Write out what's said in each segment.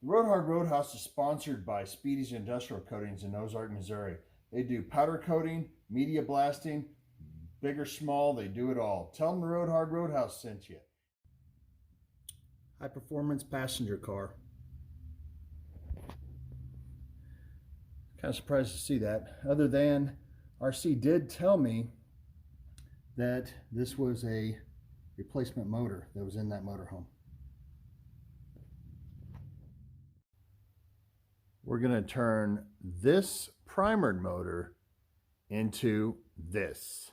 The Road Hard Roadhouse is sponsored by Speedy's Industrial Coatings in Ozark, Missouri. They do powder coating, media blasting, big or small, they do it all. Tell them the Road Hard Roadhouse sent you. High performance passenger car. Kind of surprised to see that. Other than RC did tell me that this was a replacement motor that was in that motorhome. We're going to turn this primered motor into this.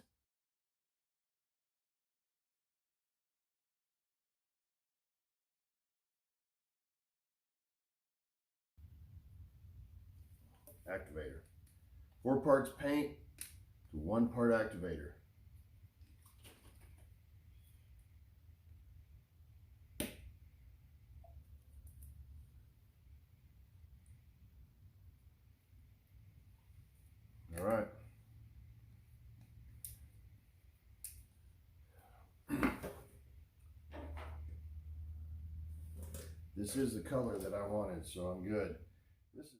Activator. 4 parts paint to 1 part activator. All right. This is the color that I wanted, so I'm good. This is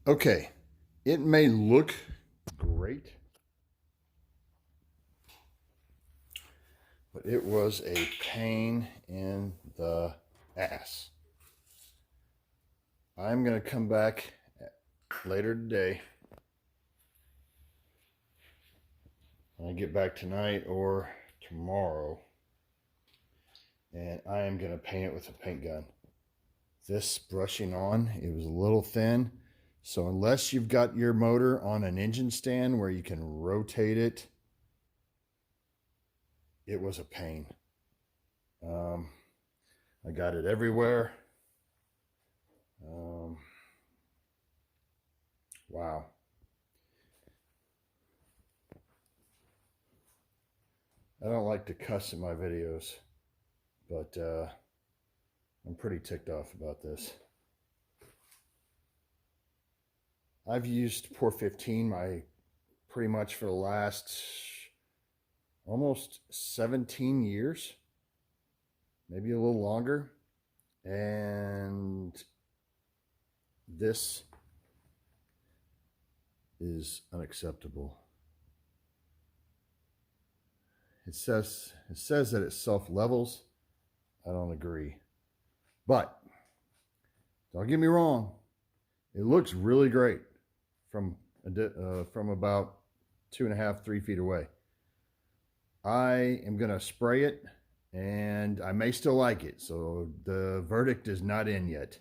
okay. It may look great, but it was a pain in the ass. I'm going to come back later today. When I get back tonight or tomorrow, and I am going to paint it with a paint gun. This brushing on, it was a little thin. So unless you've got your motor on an engine stand where you can rotate it, it was a pain. I got it everywhere. Wow. I don't like to cuss in my videos, but I'm pretty ticked off about this. I've used Pour 15 pretty much for the last almost 17 years, maybe a little longer. And this is unacceptable. It says that it self-levels. I don't agree. But don't get me wrong, it looks really great from about 2.5, 3 feet away. I am gonna spray it, and I may still like it, so the verdict is not in yet.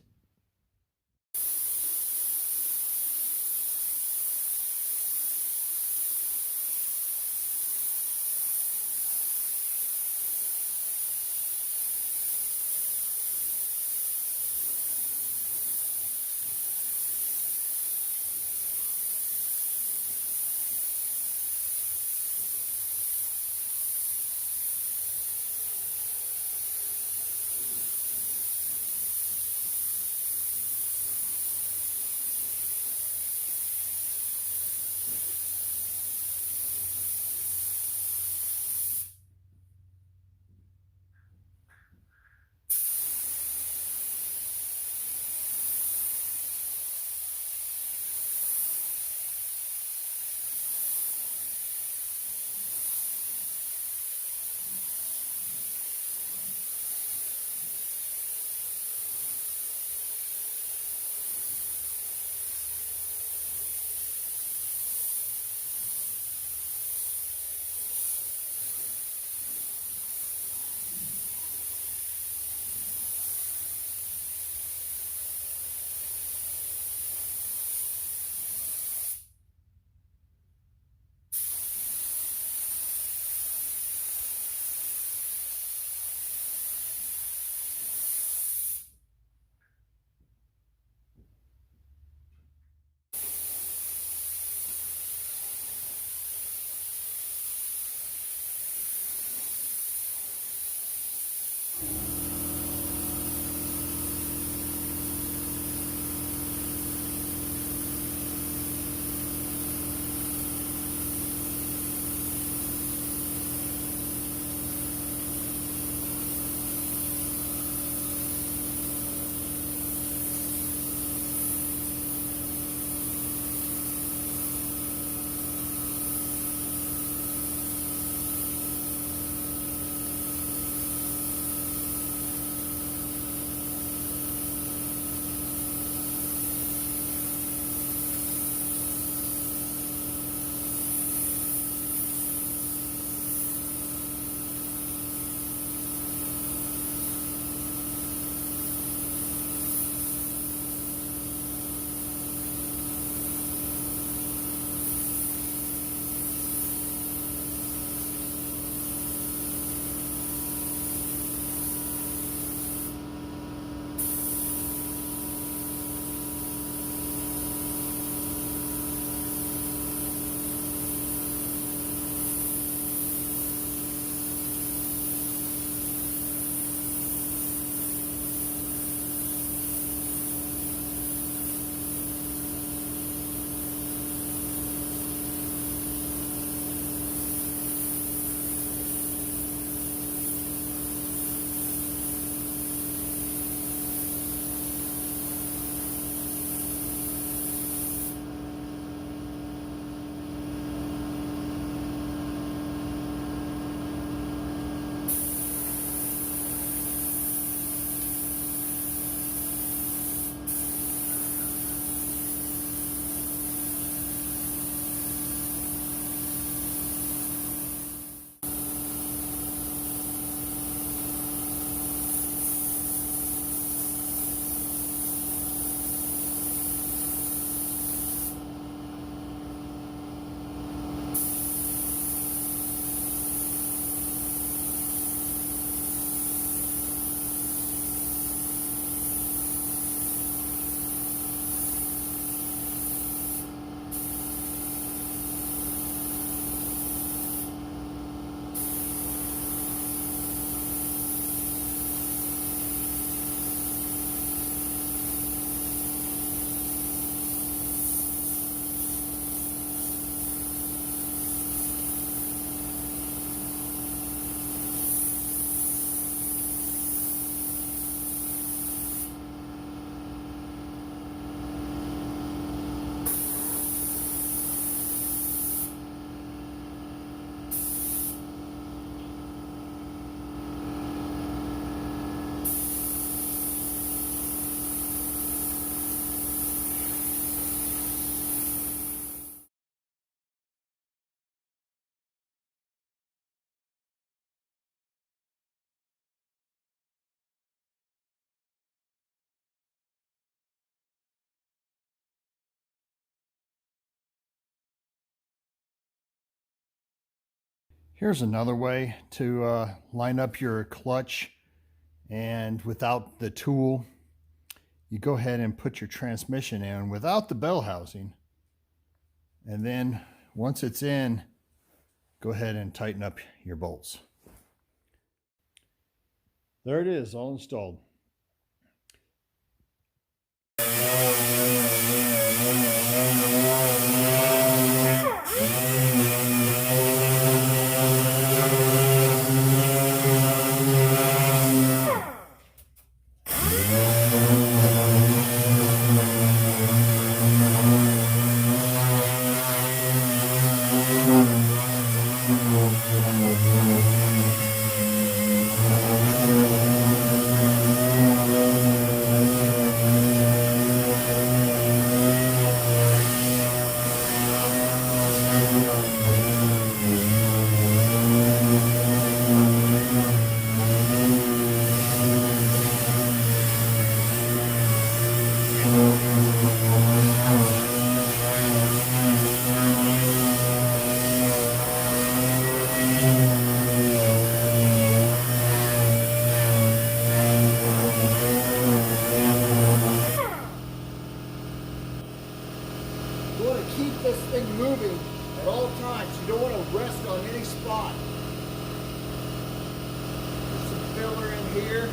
Here's another way to line up your clutch, and without the tool, you go ahead and put your transmission in without the bell housing, and then once it's in, go ahead and tighten up your bolts. There it is, all installed. You want to keep this thing moving at all times. You don't want to rest on any spot. There's some filler in here.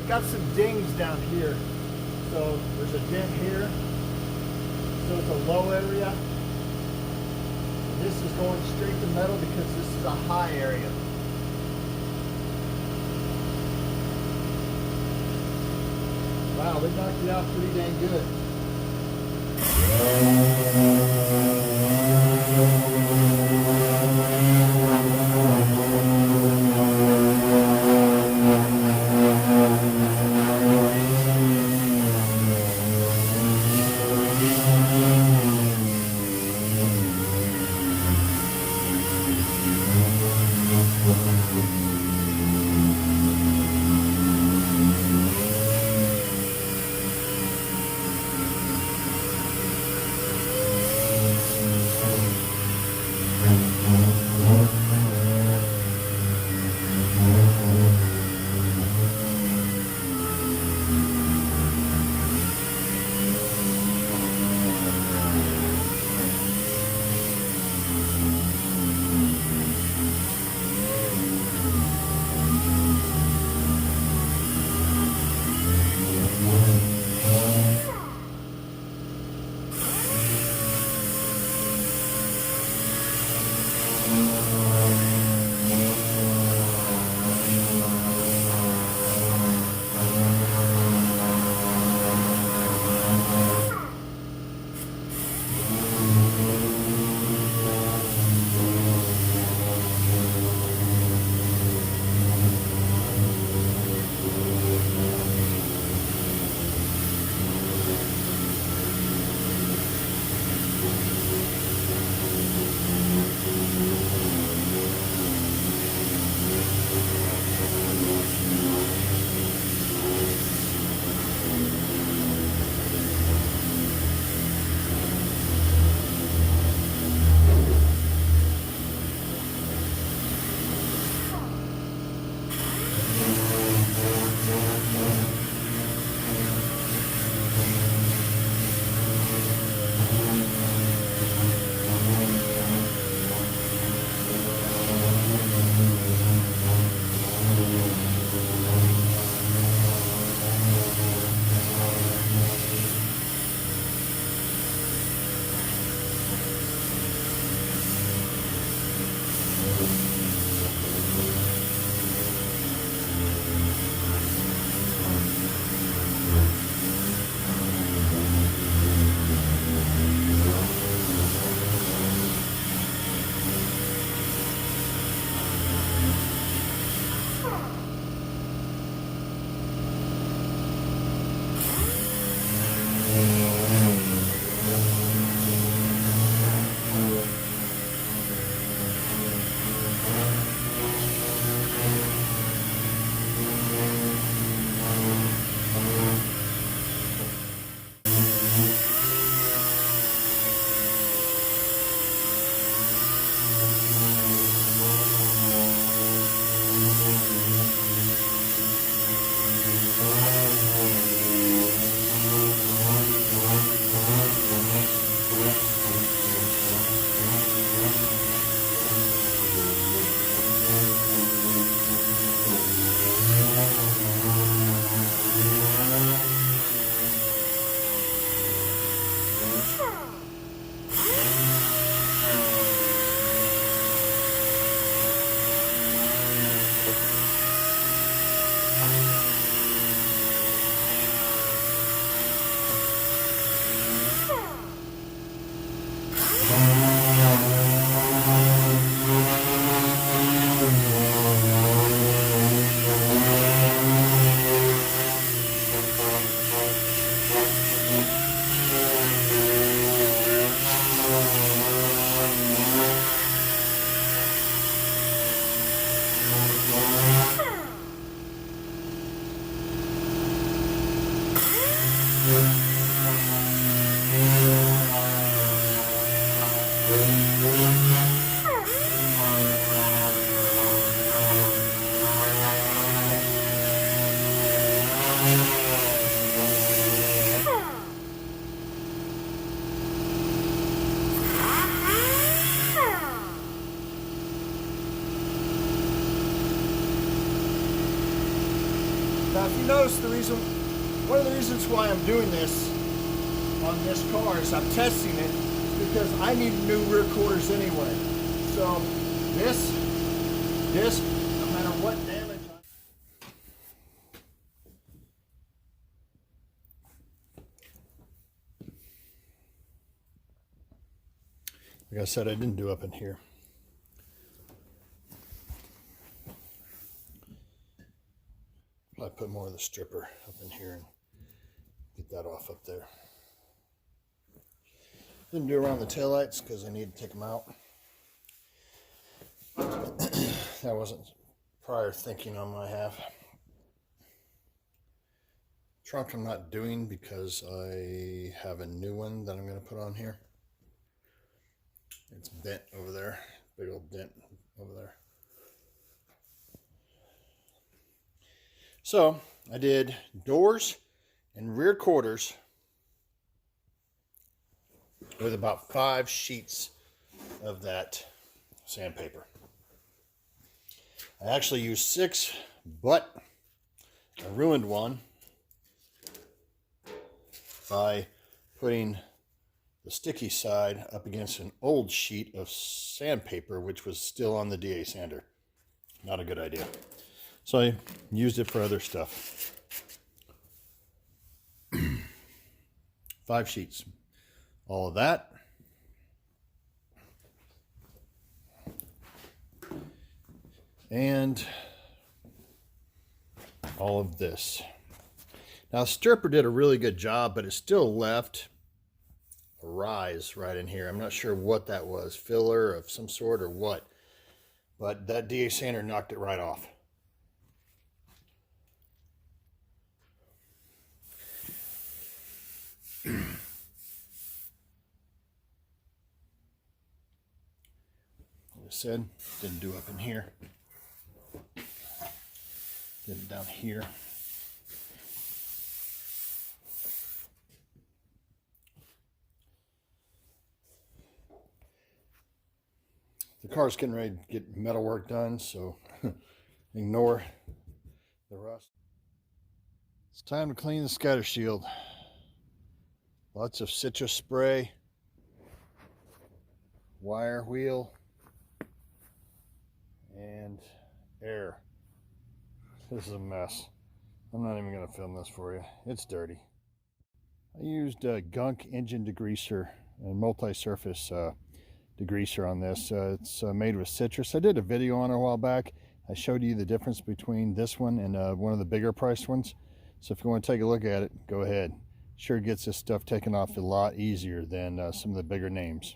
Got some dings down here. So there's a dent here. So it's a low area. This is going straight to metal because this is a high area. Wow, they knocked it out pretty dang good. Now, if you notice, one of the reasons why I'm doing this on this car is I'm testing it because I need new rear quarters anyway. So this, no matter what damage like I said, I didn't do up in here. I put more of the stripper up in here and get that off up there. Didn't do around the taillights because I need to take them out. That wasn't prior thinking on my half. Trunk I'm not doing because I have a new one that I'm going to put on here. It's bent over there, big old dent over there. So I did doors and rear quarters with about 5 sheets of that sandpaper. I actually used 6, but I ruined one by putting the sticky side up against an old sheet of sandpaper, which was still on the DA sander. Not a good idea. So I used it for other stuff. 5 sheets. All of that. And all of this. Now, Stripper did a really good job, but it still left a rise right in here. I'm not sure what that was, filler of some sort or what, but that DA sander knocked it right off. Like I said, didn't do up in here. Did it down here. The car's getting ready to get metal work done, so ignore the rust. It's time to clean the scatter shield. Lots of citrus spray, wire wheel, and air. This is a mess. I'm not even going to film this for you. It's dirty. I used Gunk engine degreaser and multi-surface degreaser on this. It's made with citrus. I did a video on it a while back. I showed you the difference between this one and one of the bigger priced ones. So if you want to take a look at it, go ahead. Sure gets this stuff taken off a lot easier than some of the bigger names.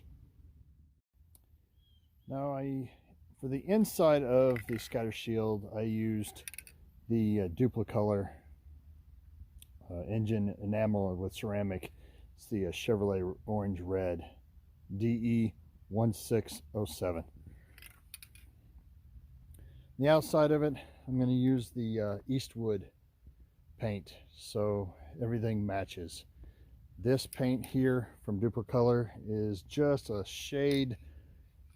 Now, for the inside of the scatter shield, I used the Duplicolor engine enamel with ceramic. It's the Chevrolet Orange Red DE1607. The outside of it, I'm going to use the Eastwood paint so everything matches. This paint here from Duplicolor is just a shade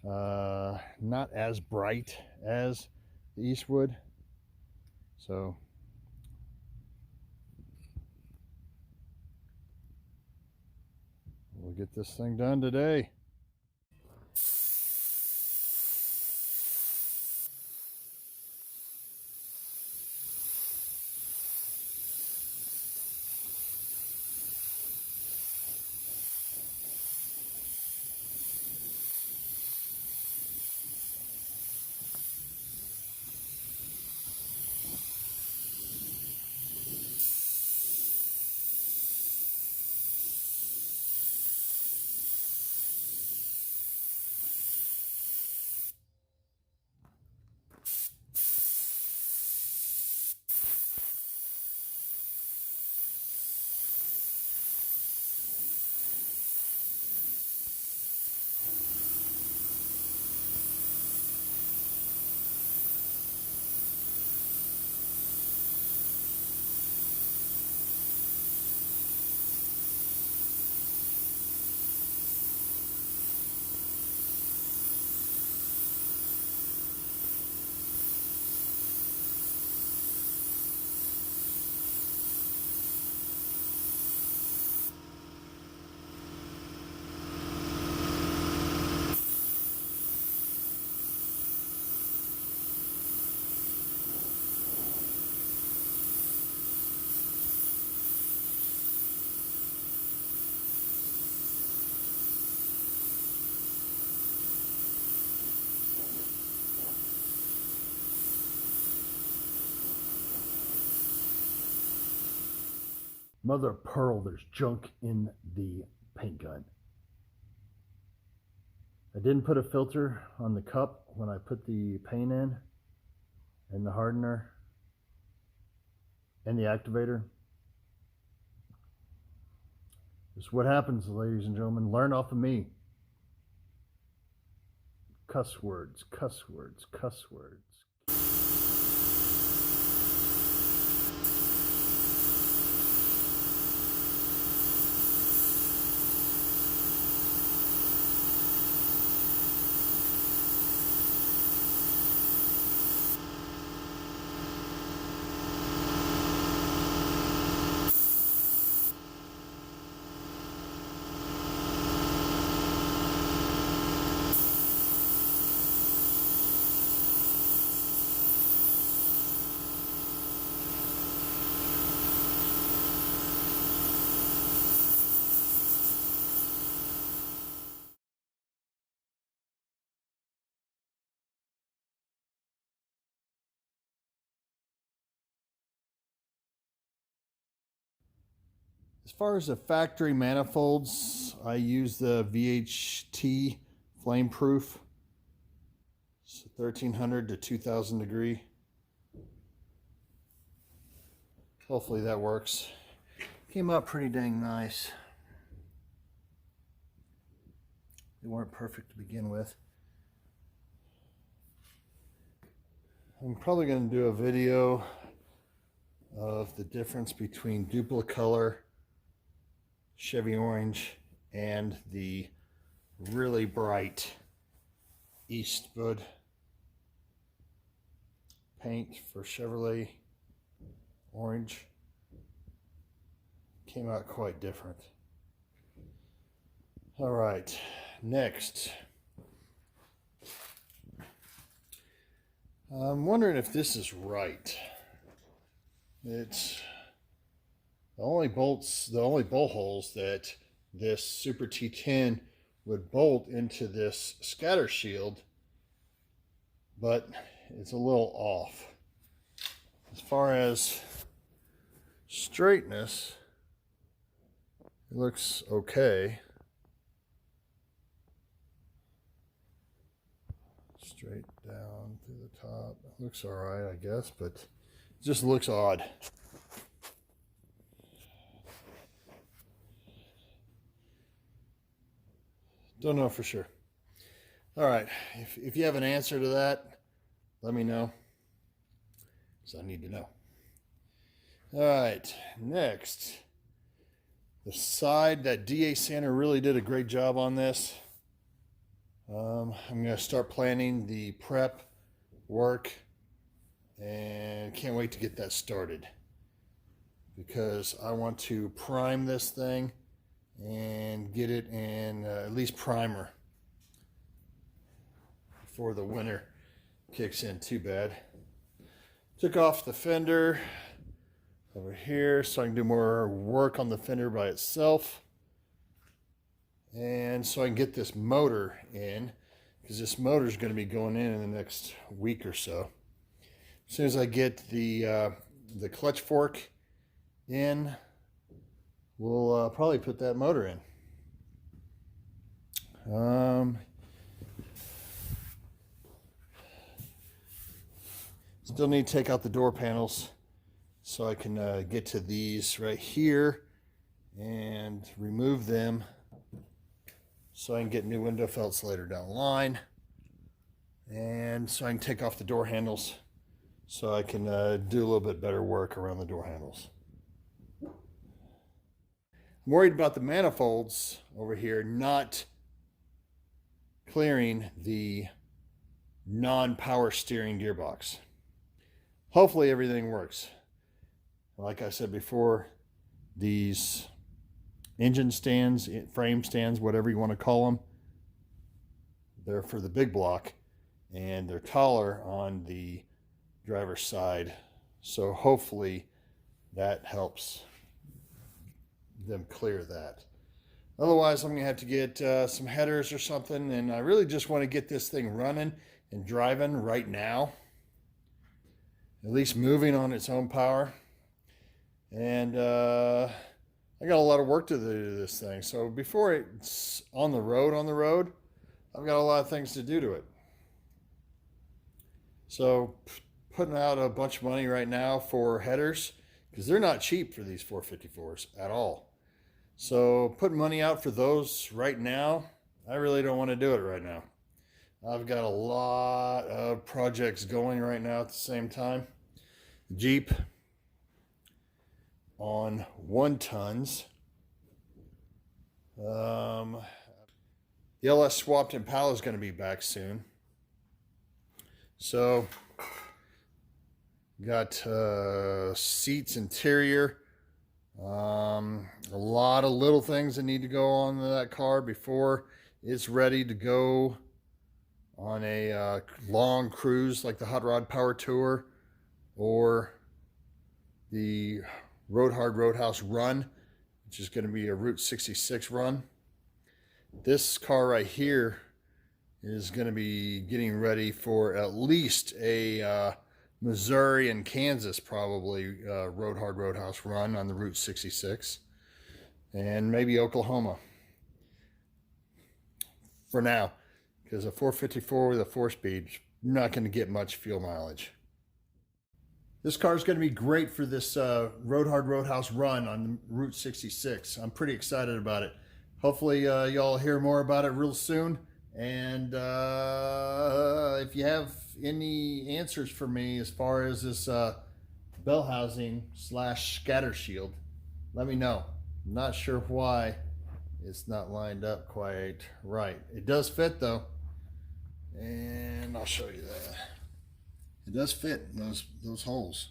not as bright as the Eastwood, so we'll get this thing done today. Mother of pearl, there's junk in the paint gun. I didn't put a filter on the cup when I put the paint in, and the hardener, and the activator. This is what happens, ladies and gentlemen. Learn off of me. Cuss words, cuss words, cuss words. As far as the factory manifolds, I use the VHT Flameproof. It's 1300 to 2000 degree. Hopefully that works. Came out pretty dang nice. They weren't perfect to begin with. I'm probably going to do a video of the difference between Duplicolor Chevy Orange and the really bright Eastwood paint for Chevrolet Orange. Came out quite different. All right, next. I'm wondering if this is right. It's the only bolt holes that this Super T10 would bolt into this scatter shield, but it's a little off. As far as straightness, it looks okay. Straight down through the top. It looks all right, I guess, but it just looks odd. Don't know for sure. All right, if you have an answer to that, let me know, because I need to know. All right, next. The side, that DA sander really did a great job on this. I'm going to start planning the prep work, and can't wait to get that started, because I want to prime this thing and get it in at least primer before the winter kicks in too bad. Took off the fender over here so I can do more work on the fender by itself, and so I can get this motor in, because this motor is going to be going in the next week or so. As soon as I get the clutch fork in, we'll probably put that motor in. Still need to take out the door panels so I can get to these right here and remove them so I can get new window felts later down the line, and so I can take off the door handles so I can do a little bit better work around the door handles. I'm worried about the manifolds over here not clearing the non-power steering gearbox. Hopefully everything works. Like I said before, these engine stands, frame stands, whatever you want to call them, they're for the big block, and they're taller on the driver's side, so hopefully that helps them clear that. Otherwise, I'm gonna have to get some headers or something, and I really just want to get this thing running and driving right now, at least moving on its own power. And I got a lot of work to do to this thing. So before it's on the road, I've got a lot of things to do to it. So putting out a bunch of money right now for headers because they're not cheap for these 454s at all. So putting money out for those right now, I really don't want to do it right now. I've got a lot of projects going right now at the same time. Jeep on 1 tons. The LS swapped Impala is going to be back soon. So got seats, interior, a lot of little things that need to go on that car before it's ready to go on a long cruise like the Hot Rod Power Tour or the Road Hard Roadhouse Run, which is going to be a Route 66 run. This car right here is going to be getting ready for at least a Missouri and Kansas probably Road Hard Roadhouse run on the Route 66, and maybe Oklahoma for now, because a 454 with a 4-speed, you're not going to get much fuel mileage. This car is going to be great for this Road Hard Roadhouse run on Route 66. I'm pretty excited about it. Hopefully y'all hear more about it real soon. And if you have any answers for me as far as this bell housing / scatter shield, let me know. I'm not sure why it's not lined up quite right. It does fit though, and I'll show you that. It does fit in those holes.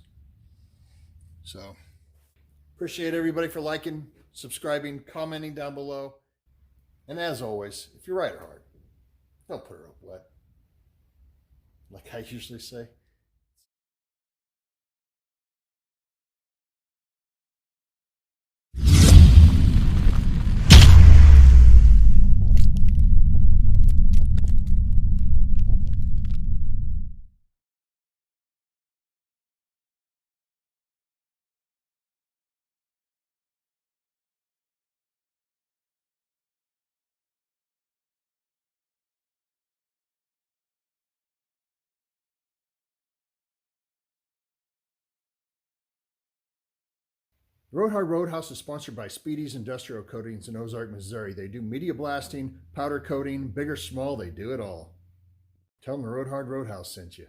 So appreciate everybody for liking, subscribing, commenting down below. And as always, if you ride it hard, don't put her up wet, like I usually say. Road Hard Roadhouse is sponsored by Speedy's Industrial Coatings in Ozark, Missouri. They do media blasting, powder coating, big or small, they do it all. Tell them the Road Hard Roadhouse sent you.